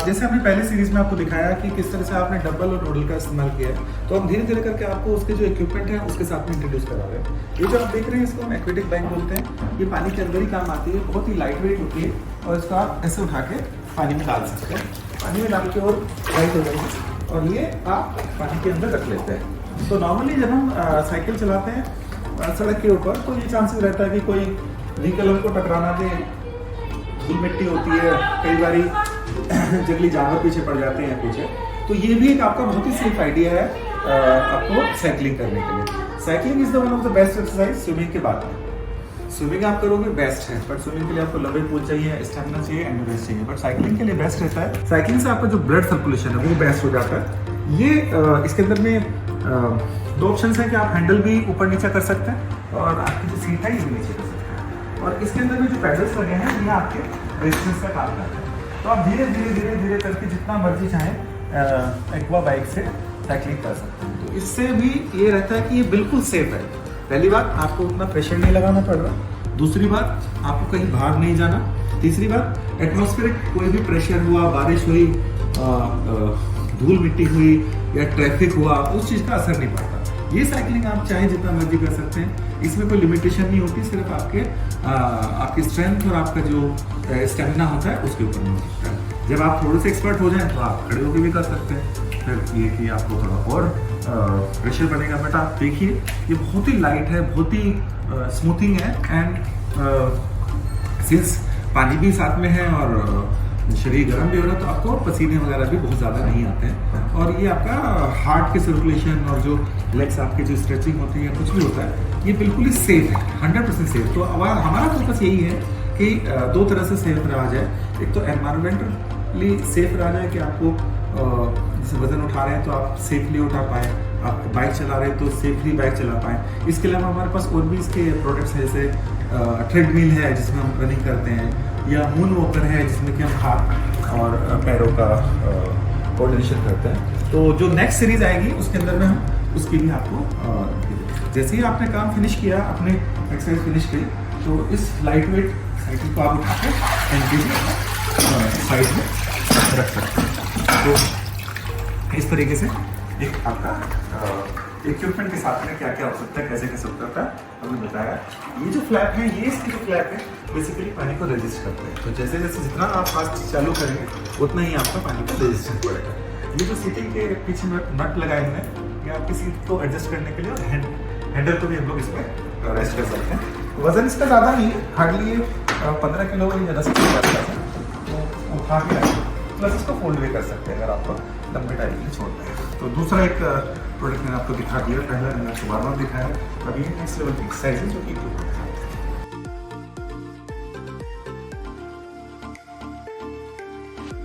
जैसे हमने पहले सीरीज में आपको दिखाया कि किस तरह से आपने डबल और नोडल का इस्तेमाल किया है, तो हम धीरे धीरे करके आपको उसके जो इक्विपमेंट है उसके साथ में इंट्रोड्यूस करा रहे हैं। ये जो आप देख रहे हैं इसको हम एक्वेटिक बाइक बोलते हैं। ये पानी के अंदर ही काम आती है, बहुत ही लाइट वेट होती है और इसको आप ऐसे उठा के पानी में डाल सकते हैं। पानी में डाल के और लाइट हो जाएगी और ये आप पानी के अंदर रख लेते हैं। तो नॉर्मली जब हम साइकिल चलाते हैं सड़क के ऊपर, तो ये चांसेस रहता है कि कोई व्हीकल हमको टकराना दे, धूल मिट्टी होती है, कई बारी जंगली जानवर पीछे पड़ जाते हैं पीछे। तो ये भी एक आपका बहुत ही सेफ आइडिया है आपको साइकिलिंग करने के लिए। Cycling is the one of the best exercise swimming के बाद में। स्विमिंग आप करोगे बेस्ट है, बट स्विमिंग के लिए आपको लंबे पूल चाहिए, स्टेमिना चाहिए, एंड्योरेंस चाहिए। बट साइकिलिंग के लिए बेस्ट रहता है, साइकिलिंग से आपका जो ब्लड सर्कुलेशन है वो बेस्ट हो जाता है। ये इसके अंदर में दो ऑप्शन है कि आप हैंडल भी ऊपर नीचे कर सकते हैं और आपकी जो सीट है ये भी नीचे कर सकते हैं। और इसके अंदर में जो पैडल्स लगे हैं ये आपके रेजिस्टेंस का काम करते हैं। तो आप धीरे धीरे धीरे धीरे करके जितना मर्जी चाहें एक्वा बाइक से साइकिलिंग कर सकते हैं। तो इससे भी ये रहता है कि ये बिल्कुल सेफ है। पहली बात, आपको उतना प्रेशर नहीं लगाना पड़ रहा। दूसरी बात, आपको कहीं बाहर नहीं जाना। तीसरी बात, एटमॉस्फेरिक कोई भी प्रेशर हुआ, बारिश हुई, धूल मिट्टी हुई या ट्रैफिक हुआ, उस चीज़ का असर नहीं पड़ता। ये साइकिलिंग आप चाहे जितना मर्जी कर सकते हैं, इसमें कोई लिमिटेशन नहीं होती। सिर्फ आपकी स्ट्रेंथ और आपका जो स्टेमिना होता है उसके ऊपर नहीं होता है। जब आप थोड़े से एक्सपर्ट हो जाएं तो आप खड़े होकर भी कर सकते हैं। फिर ये कि आपको थोड़ा और प्रेशर बनेगा, बट आप देखिए ये बहुत ही लाइट है, बहुत ही स्मूथिंग है। एंड सिंस पानी भी साथ में है और शरीर गर्म भी हो रहा है, तो आपको पसीने वगैरह भी बहुत ज़्यादा नहीं आते हैं। और ये आपका हार्ट के सर्कुलेशन और जो लेग्स आपके जो स्ट्रेचिंग होती है, कुछ भी होता है, ये बिल्कुल ही सेफ है, 100% सेफ। तो हमारा फोकस यही है कि दो तरह से सेफ रहा जाए। एक तो एनवायरमेंटली सेफ रहा जाए कि आपको जैसे वजन उठा रहे हैं तो आप सेफली उठा पाए, आप बाइक चला रहे हैं तो सेफली बाइक चला पाएँ। इसके अलावा हमारे पास और भी इसके प्रोडक्ट्स हैं, जैसे ट्रेडमिल है जिसमें हम रनिंग करते हैं, या मून वॉकर है जिसमें कि हम हाथ और पैरों का कोऑर्डिनेशन करते हैं। तो जो नेक्स्ट सीरीज आएगी उसके अंदर में हम उसकी भी आपको जैसे ही आपने काम फिनिश किया, अपने एक्सरसाइज फिनिश की, तो इस लाइट वेट साइकिल को आप उठा के साइड में रख सकते हैं। तो इस तरीके से एक आपका इक्विपमेंट के साथ में क्या क्या हो सकता है, कैसे कैसे होता है, हमने बताया। ये जो फ्लैप है, ये इसकी जो फ्लैप है बेसिकली पानी को रेजिस्ट करते हैं। तो जैसे जैसे जितना आप फास्ट चालू करेंगे उतना ही आपका पानी का रेजिस्टेंस बढ़ेगा। ये जो सीटिंग के पीछे नट लगाए हुए हैं, ये आपकी सीट को एडजस्ट करने के लिए, और हैंडल को भी हम लोग इसमें रेस्ट कर सकते हैं। वजन इसका ज़्यादा नहीं है, हार्डली 15 किलो या 10 किलो का है, तो उठा के प्लस इसको फोल्ड भी कर सकते हैं अगर आपको लंबे टाइम के लिए छोड़ना है। तो दूसरा एक प्रोडक्ट मैंने आपको दिखा दिया, पहले मैंने आपको बार बार दिखाया। अभी नेक्स्ट लेवल की एक्सरसाइज है जो कि